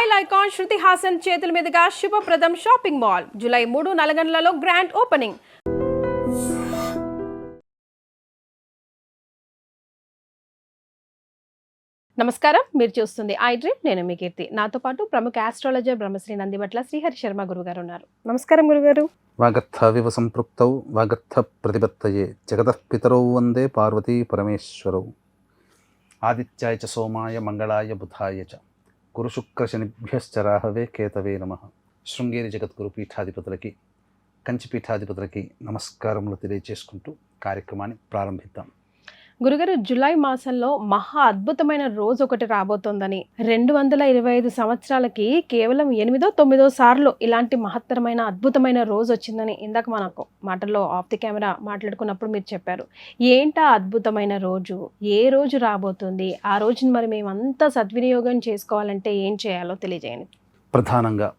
Style icon Shruti Haasan చేతుల మీదుగా Shubhapradam shopping mall July 3 నల్గొండలలో గ్రాండ్ ఓపెనింగ్. నమస్కారం, మీరు చూస్తుంది ఐ డ్రీమ్. నేను మీ కీర్తి. నాతో పాటు ప్రముఖ ఆస్ట్రాలజర్ బ్రహ్మశ్రీ నందిబట్ల శ్రీహరి శర్మ గురుగారు ఉన్నారు. నమస్కారం గురుగారు. వాగర్థవివ సంపృక్తౌ వాగర్థ ప్రతిపత్తయే జగతః పితరౌ వందే పార్వతీ పరమేశ్వరౌ. ఆదిత్యాయ చ సోమాయ మంగళాయ బుధాయ చ గురుశుక్రశనిభ్యశ్చ రాహవే కేతవే నమః. శృంగేరి జగద్గురు పీఠాధిపతులకి, కంచి పీఠాధిపతులకి నమస్కారములు తెలియజేసుకుంటూ కార్యక్రమాన్ని ప్రారంభిద్దాం. గురుగారు, జూలై మాసంలో మహా అద్భుతమైన రోజు ఒకటి రాబోతోందని, 225 సంవత్సరాలకి కేవలం 8వ 9వ సార్లు ఇలాంటి మహత్తరమైన అద్భుతమైన రోజు వచ్చిందని ఇందాక మనకు మాటల్లో ఆఫ్ ది కెమెరా మాట్లాడుకున్నప్పుడు మీరు చెప్పారు. ఏంటా అద్భుతమైన రోజు, ఏ రోజు రాబోతుంది, ఆ రోజుని మరి మేమంతా సద్వినియోగం చేసుకోవాలంటే ఏం చేయాలో తెలియజేయండి. ప్రధానంగా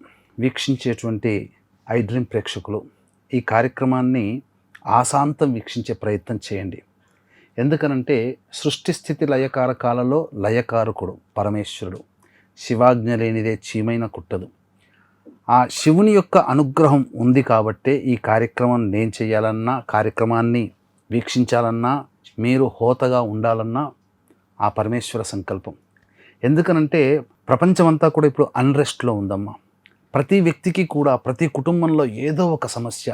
వీక్షించేటువంటి ఐ డ్రీమ్ ప్రేక్షకులు ఈ కార్యక్రమాన్ని ఆశాంతం వీక్షించే ప్రయత్నం చేయండి. ఎందుకనంటే సృష్టి స్థితి లయకారకాలలో లయకారకుడు పరమేశ్వరుడు. శివాజ్ఞ లేనిదే చీమైన కుట్టదు. ఆ శివుని యొక్క అనుగ్రహం ఉంది కాబట్టే ఈ కార్యక్రమం నేను చేయాలన్నా, కార్యక్రమాన్ని వీక్షించాలన్నా, మీరు హోతగా ఉండాలన్నా ఆ పరమేశ్వర సంకల్పం. ఎందుకనంటే ప్రపంచమంతా కూడా ఇప్పుడు అన్రెస్ట్లో ఉందమ్మా. ప్రతి వ్యక్తికి కూడా, ప్రతి కుటుంబంలో ఏదో ఒక సమస్య,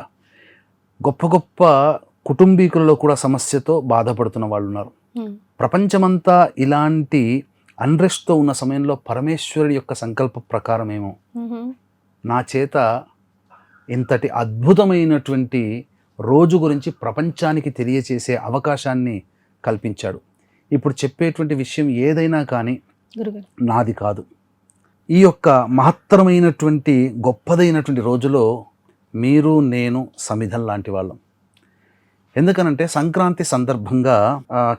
గొప్ప గొప్ప కుటుంబీకులలో కూడా సమస్యతో బాధపడుతున్న వాళ్ళు ఉన్నారు. ప్రపంచమంతా ఇలాంటి అన్రెస్ట్తో ఉన్న సమయంలో పరమేశ్వరుడి యొక్క సంకల్ప ప్రకారమేమో నా చేత ఇంతటి అద్భుతమైనటువంటి రోజు గురించి ప్రపంచానికి తెలియచేసే అవకాశాన్ని కల్పించాడు. ఇప్పుడు చెప్పేటువంటి విషయం ఏదైనా కానీ నాది కాదు. ఈ యొక్క మహత్తరమైనటువంటి గొప్పదైనటువంటి రోజులో మీరు నేను సమిధం లాంటి వాళ్ళం. ఎందుకనంటే సంక్రాంతి సందర్భంగా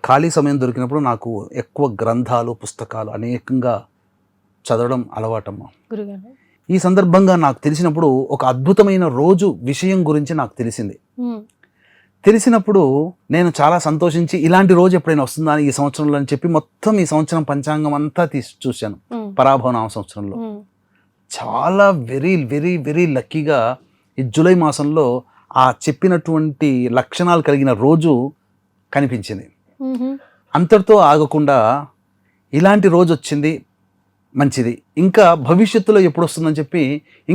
ఖాళీ సమయం దొరికినప్పుడు నాకు ఎక్కువ గ్రంథాలు, పుస్తకాలు అనేకంగా చదవడం అలవాటమ్మా. ఈ సందర్భంగా నాకు తెలిసినప్పుడు ఒక అద్భుతమైన రోజు విషయం గురించి నాకు తెలిసినప్పుడు నేను చాలా సంతోషించి ఇలాంటి రోజు ఎప్పుడైనా వస్తుందా ఈ సంవత్సరంలో అని చెప్పి మొత్తం ఈ సంవత్సరం పంచాంగం అంతా చూశాను. పరాభవనామ సంవత్సరంలో చాలా వెరీ వెరీ వెరీ లక్కీగా ఈ జూలై మాసంలో ఆ చెప్పినటువంటి లక్షణాలు కలిగిన రోజు కనిపించింది. అంతటితో ఆగకుండా ఇలాంటి రోజు వచ్చింది, మంచిది, ఇంకా భవిష్యత్తులో ఎప్పుడు వస్తుందని చెప్పి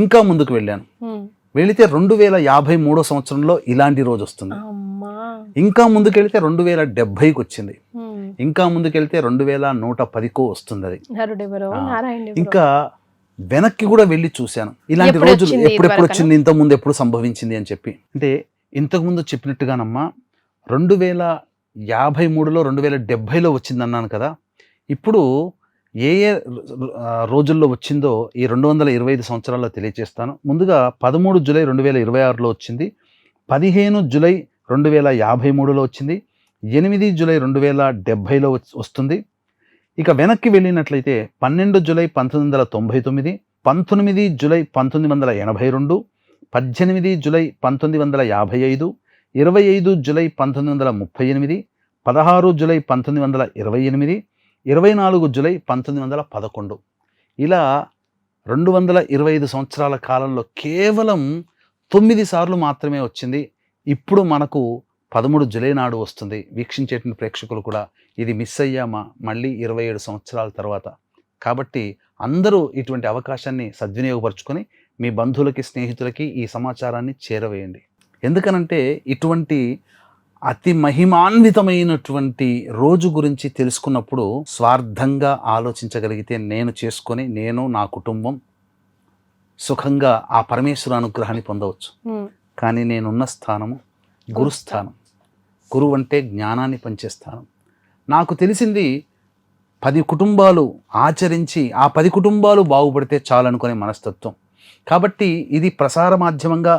ఇంకా ముందుకు వెళ్ళాను. వెళితే 2053 సంవత్సరంలో ఇలాంటి రోజు వస్తుంది. ఇంకా ముందుకెళ్తే 2070కి వచ్చింది. ఇంకా ముందుకెళ్తే 2110కో వస్తుంది. అది ఇంకా వెనక్కి కూడా వెళ్ళి చూశాను ఇలాంటి రోజులు ఎప్పుడెప్పుడు వచ్చింది, ఇంతకుముందు ఎప్పుడు సంభవించింది అని చెప్పి. అంటే ఇంతకుముందు చెప్పినట్టుగానమ్మా 2053లో 2070లో వచ్చింది అన్నాను కదా. ఇప్పుడు ఏ ఏ రోజుల్లో వచ్చిందో ఈ 225 సంవత్సరాల్లో తెలియజేస్తాను. ముందుగా 13 జూలై 2026లో వచ్చింది, 15 జూలై 2053లో వచ్చింది, 8 జూలై 2070లో వస్తుంది. ఇక వెనక్కి వెళ్ళినట్లయితే 12 July 1999, 19 July 1982, 18 July 1955, 25 July 1938, 16 July 1928, 24 July 1911. ఇలా 225 సంవత్సరాల కాలంలో కేవలం 9 సార్లు మాత్రమే వచ్చింది. ఇప్పుడు మనకు 13 జూలై నాడు వస్తుంది. వీక్షించేటువంటి ప్రేక్షకులు కూడా ఇది మిస్ అయ్యామా మళ్ళీ 27 సంవత్సరాల తర్వాత. కాబట్టి అందరూ ఇటువంటి అవకాశాన్ని సద్వినియోగపరుచుకొని మీ బంధువులకి, స్నేహితులకి ఈ సమాచారాన్ని చేరవేయండి. ఎందుకనంటే ఇటువంటి అతి మహిమాన్వితమైనటువంటి రోజు గురించి తెలుసుకున్నప్పుడు స్వార్థంగా ఆలోచించగలిగితే నేను చేసుకొని, నేను నా కుటుంబం సుఖంగా ఆ పరమేశ్వర అనుగ్రహాన్ని పొందవచ్చు. కానీ నేనున్న స్థానము గురుస్థానం. గురువు అంటే జ్ఞానాన్ని పంచే స్థానం. నాకు తెలిసింది 10 కుటుంబాలు ఆచరించి ఆ 10 కుటుంబాలు బాగుపడితే చాలు అనుకునే మనస్తత్వం. కాబట్టి ఇది ప్రసార మాధ్యమంగా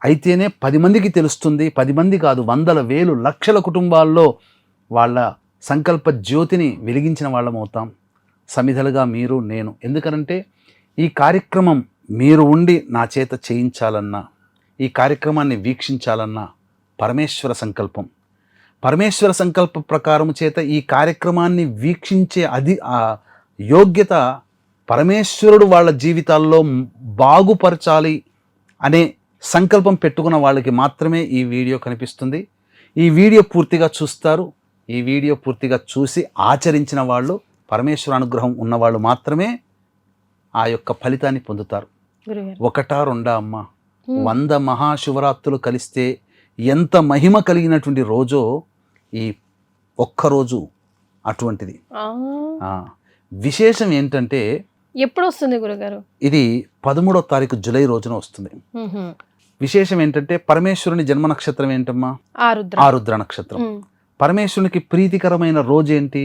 అయితేనే 10 మందికి తెలుస్తుంది. 10 మంది కాదు, వందల, వేలు, లక్షల కుటుంబాల్లో వాళ్ళ సంకల్ప జ్యోతిని వెలిగించిన వాళ్ళం అవుతాం. సమిధలుగా మీరు నేను. ఎందుకనంటే ఈ కార్యక్రమం మీరు ఉండి నా చేత చేయించాలన్నా, ఈ కార్యక్రమాన్ని వీక్షించాలన్నా పరమేశ్వర సంకల్పం. పరమేశ్వర సంకల్ప ప్రకారం చేత ఈ కార్యక్రమాన్ని వీక్షించే యోగ్యత పరమేశ్వరుడు వాళ్ళ జీవితాల్లో బాగుపరచాలి అనే సంకల్పం పెట్టుకున్న వాళ్ళకి మాత్రమే ఈ వీడియో కనిపిస్తుంది. ఈ వీడియో పూర్తిగా చూస్తారు. ఈ వీడియో పూర్తిగా చూసి ఆచరించిన వాళ్ళు, పరమేశ్వర అనుగ్రహం ఉన్నవాళ్ళు మాత్రమే ఆ యొక్క ఫలితాన్ని పొందుతారు. గురుగారు ఒకటా రెండా అమ్మ, 100 మహాశివరాత్రులు కలిస్తే ఎంత మహిమ కలిగినటువంటి రోజో ఈ ఒక్కరోజు అటువంటిది. విశేషం ఏంటంటే ఎప్పుడు వస్తుంది గురుగారు? ఇది 13వ తారీఖు జూలై రోజున వస్తుంది. విశేషం ఏంటంటే పరమేశ్వరుని జన్మ నక్షత్రం ఏంటమ్మా? ఆరుద్ర నక్షత్రం. పరమేశ్వరునికి ప్రీతికరమైన రోజు ఏంటి?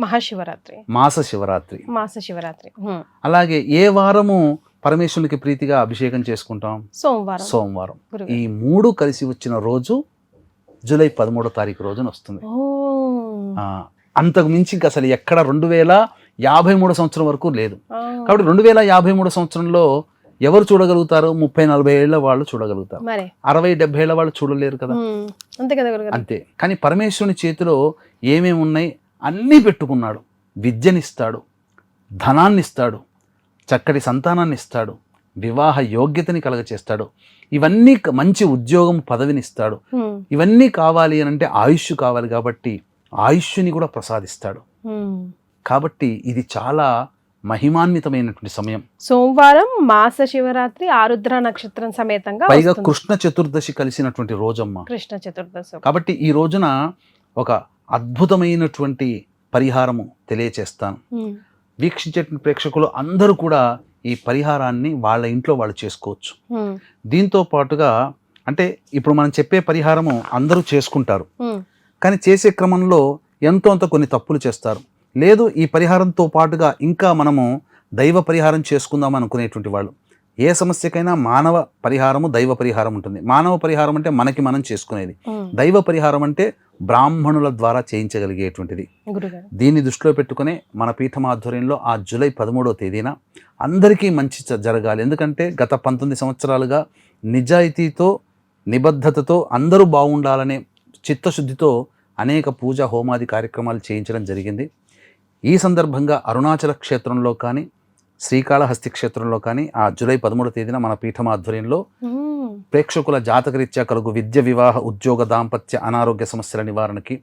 మహాశివరాత్రి, మాస శివరాత్రి. అలాగే ఏ వారము పరమేశ్వరునికి ప్రీతిగా అభిషేకం చేసుకుంటాం? సోమవారం. ఈ 3 కలిసి వచ్చిన రోజు జూలై 13వ తారీఖు రోజున వస్తుంది. అంతకు మించి ఇంకా అసలు ఎక్కడ 2053 సంవత్సరం వరకు లేదు. కాబట్టి 2053 సంవత్సరంలో ఎవరు చూడగలుగుతారు? 30-40 ఏళ్ల వాళ్ళు చూడగలుగుతారు. 60-70 ఏళ్ల వాళ్ళు చూడలేరు కదా. అంతే. కానీ పరమేశ్వరుని చేతిలో ఏమేమి ఉన్నాయి అన్నీ పెట్టుకున్నాడు. విద్యనిస్తాడు, ధనాన్ని ఇస్తాడు, చక్కటి సంతానాన్ని ఇస్తాడు, వివాహ యోగ్యతని కలగచేస్తాడు, ఇవన్నీ మంచి ఉద్యోగం పదవిని ఇస్తాడు. ఇవన్నీ కావాలి అని అంటే ఆయుష్ కావాలి కాబట్టి ఆయుష్ని కూడా ప్రసాదిస్తాడు. కాబట్టి ఇది చాలా మహిమాన్వితమైనటువంటి సమయం. సోమవారం, మాస శివరాత్రి, ఆరుద్ర నక్షత్రం సమేతంగా, పైగా కృష్ణ చతుర్దశి కలిసినటువంటి రోజమ్మా. కృష్ణ చతుర్దశి. కాబట్టి ఈ రోజున ఒక అద్భుతమైనటువంటి పరిహారము తెలియచేస్తాను. వీక్షించే ప్రేక్షకులు అందరూ కూడా ఈ పరిహారాన్ని వాళ్ళ ఇంట్లో వాళ్ళు చేసుకోవచ్చు. దీంతో పాటుగా అంటే ఇప్పుడు మనం చెప్పే పరిహారము అందరూ చేసుకుంటారు, కానీ చేసే క్రమంలో ఎంతో అంత కొన్ని తప్పులు చేస్తారు. లేదు ఈ పరిహారంతో పాటుగా ఇంకా మనము దైవ పరిహారం చేసుకుందాం అనుకునేటువంటి వాళ్ళు, ఏ సమస్యకైనా మానవ పరిహారము, దైవ పరిహారం ఉంటుంది. మానవ పరిహారం అంటే మనకి మనం చేసుకునేది. దైవ పరిహారం అంటే బ్రాహ్మణుల ద్వారా చేయించగలిగేటువంటిది. దీన్ని దృష్టిలో పెట్టుకునే మన పీఠం ఆధ్వర్యంలో ఆ జూలై 13వ తేదీన అందరికీ మంచి జరగాలి. ఎందుకంటే గత 19 సంవత్సరాలుగా నిజాయితీతో, నిబద్ధతతో అందరూ బాగుండాలనే చిత్తశుద్ధితో అనేక పూజ హోమాది కార్యక్రమాలు చేయించడం జరిగింది. ఈ సందర్భంగా అరుణాచల క్షేత్రంలో కానీ, శ్రీకాళహస్తి క్షేత్రంలో కానీ ఆ జూలై 13వ తేదీన మన పీఠం ఆధ్వర్యంలో ప్రేక్షకుల జాతకరీత్యా కలుగు విద్య, వివాహ, ఉద్యోగ, దాంపత్య, అనారోగ్య సమస్యల నివారణకి,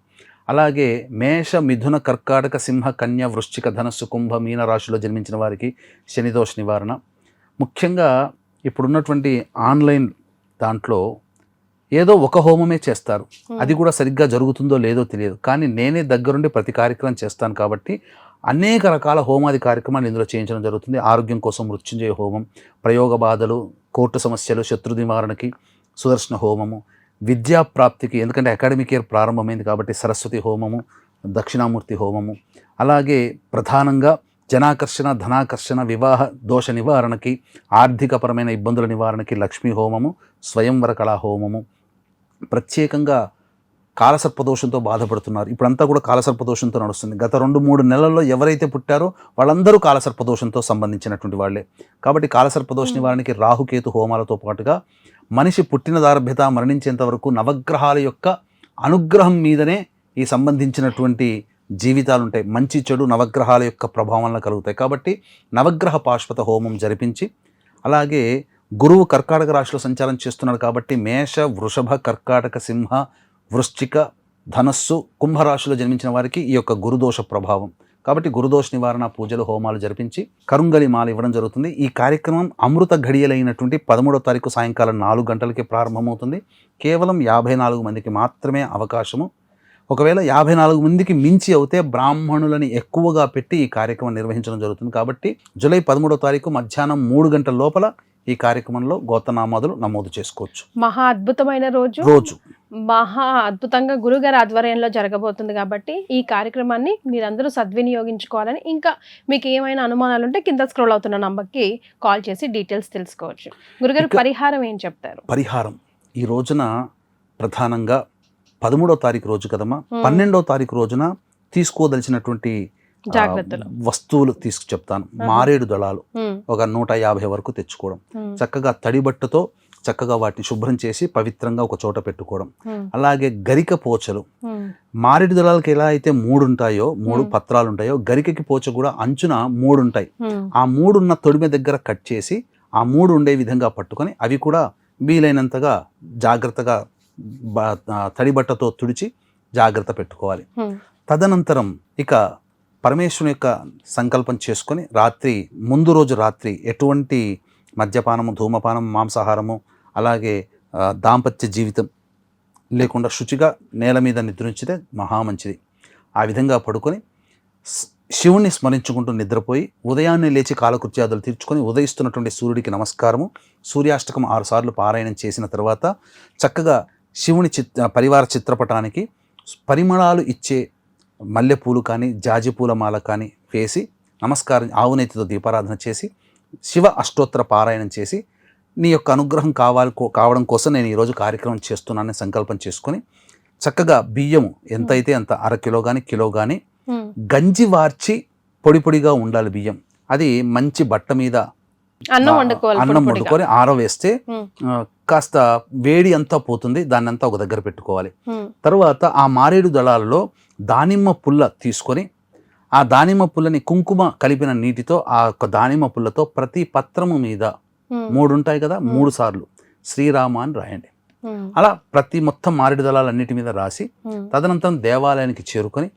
అలాగే మేష, మిథున, కర్కాటక, సింహ, కన్య, వృశ్చిక, ధనస్సు, కుంభ, మీన రాశిలో జన్మించిన వారికి శనిదోష నివారణ. ముఖ్యంగా ఇప్పుడున్నటువంటి ఆన్లైన్ దాంట్లో ఏదో ఒక హోమమే చేస్తారు, అది కూడా సరిగ్గా జరుగుతుందో లేదో తెలియదు. కానీ నేనే దగ్గరుండి ప్రతి కార్యక్రమం చేస్తాను కాబట్టి అనేక రకాల హోమాది కార్యక్రమాలు ఇందులో చేయించడం జరుగుతుంది. ఆరోగ్యం కోసం మృత్యుంజయ హోమం, ప్రయోగ బాధలు, కోర్టు సమస్యలు, శత్రు నివారణకి సుదర్శన హోమము, విద్యాప్రాప్తికి ఎందుకంటే అకాడమిక్ ఇయర్ ప్రారంభమైంది కాబట్టి సరస్వతి హోమము, దక్షిణామూర్తి హోమము, అలాగే ప్రధానంగా జనాకర్షణ, ధనాకర్షణ, వివాహ దోష నివారణకి, ఆర్థికపరమైన ఇబ్బందుల నివారణకి లక్ష్మీ హోమము, స్వయంవర కళా హోమము, ప్రత్యేకంగా కాలసర్పదోషంతో బాధపడుతున్నారు. ఇప్పుడంతా కూడా కాలసర్పదోషంతో నడుస్తుంది. గత 2-3 నెలల్లో ఎవరైతే పుట్టారో వాళ్ళందరూ కాలసర్పదోషంతో సంబంధించినటువంటి వాళ్ళే. కాబట్టి కాలసర్పదోష నివారణకి రాహుకేతు హోమాలతో పాటుగా మనిషి పుట్టిన దార్భ్యత మరణించేంత వరకు నవగ్రహాల యొక్క అనుగ్రహం మీదనే ఈ సంబంధించినటువంటి జీవితాలు ఉంటాయి. మంచి చెడు నవగ్రహాల యొక్క ప్రభావం వల్ల కలుగుతాయి. కాబట్టి నవగ్రహ పాశ్వత హోమం జరిపించి, అలాగే గురువు కర్కాటక రాశిలో సంచారం చేస్తున్నాడు కాబట్టి మేష, వృషభ, కర్కాటక, సింహ, వృశ్చిక, ధనస్సు, కుంభరాశిలో జన్మించిన వారికి ఈ యొక్క గురుదోష ప్రభావం. కాబట్టి గురుదోష నివారణ పూజలు, హోమాలు జరిపించి కరుంగలి మాల ఇవ్వడం జరుగుతుంది. ఈ కార్యక్రమం అమృత ఘడియలైనటువంటి 13వ తారీఖు సాయంకాలం 4 గంటలకి ప్రారంభమవుతుంది. కేవలం 54 మందికి మాత్రమే అవకాశము. ఒకవేళ 54 మందికి మించి అవుతే బ్రాహ్మణులని ఎక్కువగా పెట్టి ఈ కార్యక్రమం నిర్వహించడం జరుగుతుంది. కాబట్టి జూలై 13వ తారీఖు మధ్యాహ్నం 3 గంటల లోపల ఈ కార్యక్రమంలో గోత్రనామాదులు నమోదు చేసుకోవచ్చు. మహా అద్భుతమైన రోజు మహా అద్భుతంగా గురుగారి ఆధ్వర్యంలో జరగబోతుంది. కాబట్టి ఈ కార్యక్రమాన్ని మీరందరూ సద్వినియోగించుకోవాలని, ఇంకా మీకు ఏమైనా అనుమానాలు ఉంటే కింద స్క్రోల్ అవుతున్న నంబర్కి కాల్ చేసి డీటెయిల్స్ తెలుసుకోవచ్చు. గురుగారు పరిహారం ఏం చెప్తారు? పరిహారం ఈ రోజున ప్రధానంగా 13వ తారీఖు రోజు కదమ్మా, 12వ తారీఖు రోజున తీసుకోదలిచినటువంటి జాగ్రత్తలు వస్తువులు చెప్తాను. మారేడు దళాలు ఒక 150 వరకు తెచ్చుకోవడం, చక్కగా తడిబట్టతో చక్కగా వాటిని శుభ్రం చేసి పవిత్రంగా ఒక చోట పెట్టుకోవడం. అలాగే గరిక పోచలు, మారేడు దళాలకు ఎలా అయితే 3 ఉంటాయో 3 పత్రాలు ఉంటాయో గరికకి పోచ కూడా అంచున 3 ఉంటాయి. ఆ 3 ఉన్న తొడిమె దగ్గర కట్ చేసి ఆ 3 ఉండే విధంగా పట్టుకొని అవి కూడా వీలైనంతగా జాగ్రత్తగా తడి బట్టతో తుడిచి జాగ్రత్త పెట్టుకోవాలి. తదనంతరం ఇక పరమేశ్వరుని యొక్క సంకల్పం చేసుకొని ముందు రోజు రాత్రి ఎటువంటి మద్యపానము, ధూమపానం, మాంసాహారము, అలాగే దాంపత్య జీవితం లేకుండా శుచిగా నేల మీద నిద్రించితే మహామంచిది. ఆ విధంగా పడుకొని శివుణ్ణి స్మరించుకుంటూ నిద్రపోయి ఉదయాన్నే లేచి కాలకృత్యాదులు తీర్చుకొని ఉదయిస్తున్నటువంటి సూర్యుడికి నమస్కారము, సూర్యాష్టకం 6 సార్లు పారాయణం చేసిన తర్వాత చక్కగా శివుని పరివార చిత్రపటానికి పరిమళాలు ఇచ్చే మల్లెపూలు కానీ జాజిపూల మాల కానీ వేసి నమస్కారం, ఆవునేతితో దీపారాధన చేసి శివ అష్టోత్తర పారాయణం చేసి నీ యొక్క అనుగ్రహం కావడం కోసం నేను ఈరోజు కార్యక్రమం చేస్తున్నానని సంకల్పం చేసుకొని చక్కగా బియ్యము ఎంతైతే అంత 1/2 కిలో కానీ కిలో కానీ గంజి వార్చి పొడి పొడిగా ఉండాలి బియ్యం. అది మంచి బట్ట మీద అన్నం వండుకొని ఆరవేస్తే కాస్త వేడి అంతా పోతుంది. దాన్ని అంతా ఒక దగ్గర పెట్టుకోవాలి. తర్వాత ఆ మారేడు దళాలలో దానిమ్మ పుల్ల తీసుకొని ఆ దానిమ్మ పుల్లని కుంకుమ కలిపిన నీటితో ఆ యొక్క దానిమ్మ పుల్లతో ప్రతి పత్రము మీద 3 ఉంటాయి కదా 3 సార్లు శ్రీరామ అని రాయండి. అలా ప్రతి మొత్తం మారేడు దళాలన్నిటి మీద రాసి తదనంతరం దేవాలయానికి చేరుకొని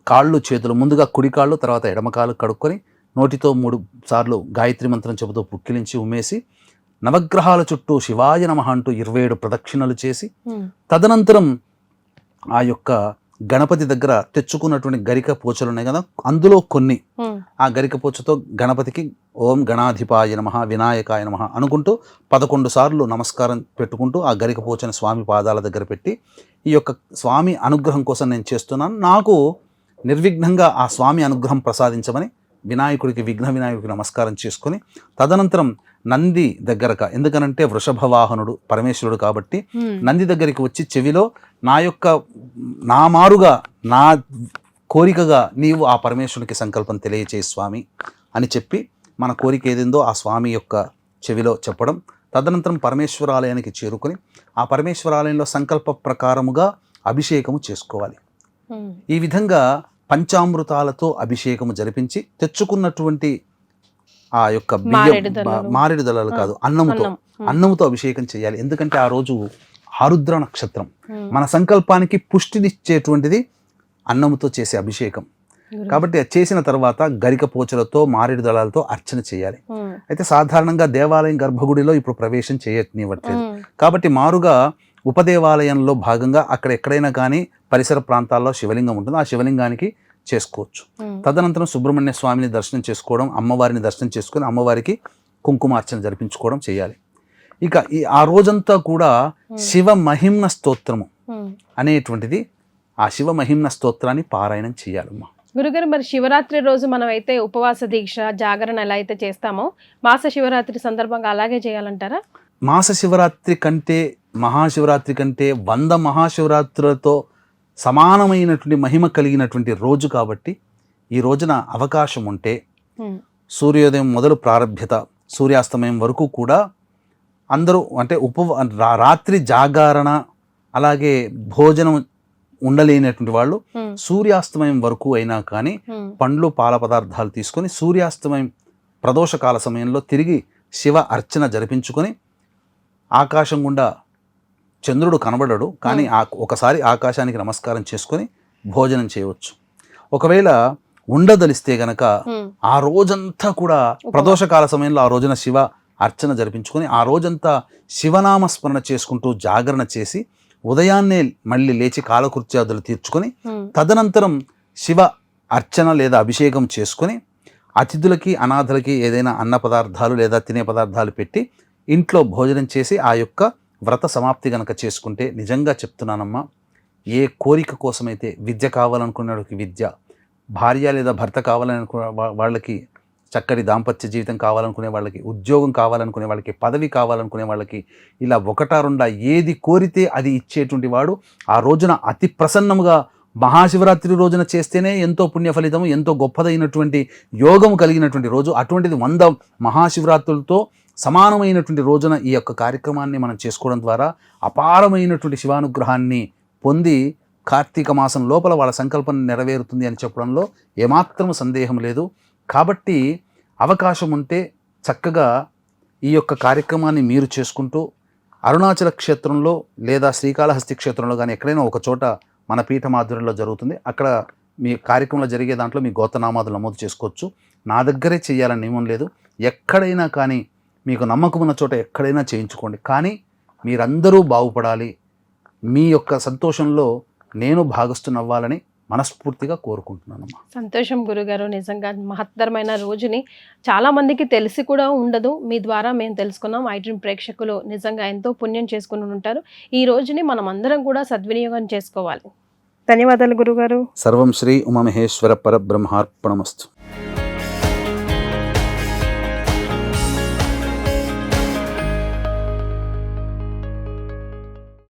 కాళ్ళు చేతులు ముందుగా కుడి కాళ్ళు తర్వాత ఎడమ కాళ్ళు కడుక్కొని నోటితో 3 సార్లు గాయత్రి మంత్రం చెబుతూ పుక్కిలించి ఉమ్మేసి నవగ్రహాల చుట్టూ శివాయ నమః అంటూ 27 ప్రదక్షిణలు చేసి తదనంతరం ఆ యొక్క గణపతి దగ్గర తెచ్చుకున్నటువంటి గరిక పోచలు ఉన్నాయి కదా అందులో కొన్ని ఆ గరిక పోచతో గణపతికి ఓం గణాధిపాయ నమః వినాయకాయ నమః అనుకుంటూ 11 సార్లు నమస్కారం పెట్టుకుంటూ ఆ గరిక పోచని స్వామి పాదాల దగ్గర పెట్టి ఈ యొక్క స్వామి అనుగ్రహం కోసం నేను చేస్తున్నాను, నాకు నిర్విఘ్నంగా ఆ స్వామి అనుగ్రహం ప్రసాదించమని వినాయకుడికి విఘ్న వినాయకుడికి నమస్కారం చేసుకొని తదనంతరం నంది దగ్గరక, ఎందుకనంటే వృషభ వాహనుడు పరమేశ్వరుడు కాబట్టి నంది దగ్గరికి వచ్చి చెవిలో నా మారుగా నా కోరికగా నీవు ఆ పరమేశ్వరునికి సంకల్పం తెలియచేయి స్వామి అని చెప్పి మన కోరిక ఏదిందో ఆ స్వామి యొక్క చెవిలో చెప్పడం. తదనంతరం పరమేశ్వరాలయానికి చేరుకొని ఆ పరమేశ్వరాలయంలో సంకల్ప ప్రకారముగా అభిషేకము చేసుకోవాలి. ఈ విధంగా పంచామృతాలతో అభిషేకము జరిపించి తెచ్చుకున్నటువంటి ఆ యొక్క మారేడు దళాలు కాదు అన్నముతో అభిషేకం చేయాలి. ఎందుకంటే ఆ రోజు ఆరుద్ర నక్షత్రం, మన సంకల్పానికి పుష్టినిచ్చేటువంటిది అన్నముతో చేసే అభిషేకం కాబట్టి చేసిన తర్వాత గరిక పోచలతో మారేడు దళాలతో అర్చన చేయాలి. అయితే సాధారణంగా దేవాలయం గర్భగుడిలో ఇప్పుడు ప్రవేశం చేయనివ్వట్లేదు కాబట్టి మారుగా ఉపదేవాలయంలో భాగంగా అక్కడ ఎక్కడైనా కానీ పరిసర ప్రాంతాల్లో శివలింగం ఉంటుంది, ఆ శివలింగానికి చేసుకోవచ్చు. తదనంతరం సుబ్రహ్మణ్య స్వామిని దర్శనం చేసుకోవడం, అమ్మవారిని దర్శనం చేసుకొని అమ్మవారికి కుంకుమార్చన జరిపించుకోవడం చేయాలి. ఇక ఆ రోజంతా కూడా శివ మహిమ్న స్తోత్రము అనేటువంటిది ఆ శివ మహిమ్న స్తోత్రాన్ని పారాయణం చేయాలమ్మా. గురుగారు, మరి శివరాత్రి రోజు మనం అయితే ఉపవాస దీక్ష జాగరణ ఎలా అయితే చేస్తామో మాస శివరాత్రి సందర్భంగా అలాగే చేయాలంటారా? మాస శివరాత్రి కంటే మహాశివరాత్రి కంటే 100 మహాశివరాత్రులతో సమానమైనటువంటి మహిమ కలిగినటువంటి రోజు కాబట్టి ఈ రోజున అవకాశం ఉంటే సూర్యోదయం మొదలు ప్రారంభ్యత సూర్యాస్తమయం వరకు కూడా అందరూ అంటే రాత్రి జాగరణ అలాగే భోజనం ఉండలేనటువంటి వాళ్ళు సూర్యాస్తమయం వరకు అయినా కానీ పండ్లు పాల పదార్థాలు తీసుకొని సూర్యాస్తమయం ప్రదోషకాల సమయంలో తిరిగి శివ అర్చన జరిపించుకొని ఆకాశం గుండా చంద్రుడు కనబడడు కానీ ఒకసారి ఆకాశానికి నమస్కారం చేసుకొని భోజనం చేయవచ్చు. ఒకవేళ ఉండదలిస్తే గనక ఆ రోజంతా కూడా ప్రదోషకాల సమయంలో ఆ రోజున శివ అర్చన జరిపించుకొని ఆ రోజంతా శివనామ స్మరణ చేసుకుంటూ జాగరణ చేసి ఉదయాన్నే మళ్ళీ లేచి కాలకృత్యాదులు తీర్చుకొని తదనంతరం శివ అర్చన లేదా అభిషేకం చేసుకొని అతిథులకి అనాథలకి ఏదైనా అన్న పదార్థాలు లేదా తినే పదార్థాలు పెట్టి ఇంట్లో భోజనం చేసి ఆ యొక్క వ్రత సమాప్తి గనక చేసుకుంటే నిజంగా చెప్తున్నానమ్మా, ఏ కోరిక కోసమైతే విద్య కావాలనుకునే వాళ్ళకి విద్య, భార్య లేదా భర్త కావాలనుకునే వాళ్ళకి చక్కటి దాంపత్య జీవితం కావాలనుకునే వాళ్ళకి, ఉద్యోగం కావాలనుకునే వాళ్ళకి, పదవి కావాలనుకునే వాళ్ళకి, ఇలా 1-2 ఏది కోరితే అది ఇచ్చేటువంటి వాడు ఆ రోజున అతి ప్రసన్నముగా మహాశివరాత్రి రోజున చేస్తేనే ఎంతో పుణ్య ఫలితము ఎంతో గొప్పదైనటువంటి యోగము కలిగినటువంటి రోజు. అటువంటిది 100 మహాశివరాత్రులతో సమానమైనటువంటి రోజున ఈ యొక్క కార్యక్రమాన్ని మనం చేసుకోవడం ద్వారా అపారమైనటువంటి శివానుగ్రహాన్ని పొంది కార్తీక మాసం లోపల వాళ్ళ సంకల్పం నెరవేరుతుంది అని చెప్పడంలో ఏమాత్రం సందేహం లేదు. కాబట్టి అవకాశం ఉంటే చక్కగా ఈ యొక్క కార్యక్రమాన్ని మీరు చేసుకుంటూ అరుణాచల క్షేత్రంలో లేదా శ్రీకాళహస్తి క్షేత్రంలో కానీ ఎక్కడైనా ఒక చోట మన పీఠ మాధుర్యంలో జరుగుతుంది. అక్కడ మీ కార్యక్రమంలో జరిగే దాంట్లో మీ గోత్రనామాదులు నమోదు చేసుకోవచ్చు. నా దగ్గరే చేయాలని నియమం లేదు. ఎక్కడైనా కానీ మీకు నమ్మకం ఉన్న చోట ఎక్కడైనా చేయించుకోండి. కానీ మీరందరూ బాగుపడాలి, మీ యొక్క సంతోషంలో నేను భాగస్థుని అవ్వాలని మనస్ఫూర్తిగా కోరుకుంటున్నానమ్మా. సంతోషం గురుగారు. నిజంగా మహత్తరమైన రోజుని చాలా మందికి తెలిసి కూడా ఉండదు. మీ ద్వారా మేము తెలుసుకున్నాం. ఐడ్రీమ్ ప్రేక్షకులు నిజంగా ఎంతో పుణ్యం చేసుకుని ఉంటారు. ఈ రోజుని మనం అందరం కూడా సద్వినియోగం చేసుకోవాలి. ధన్యవాదాలు గురుగారు. సర్వం శ్రీ ఉమామహేశ్వర పరబ్రహ్మార్పణమస్తు.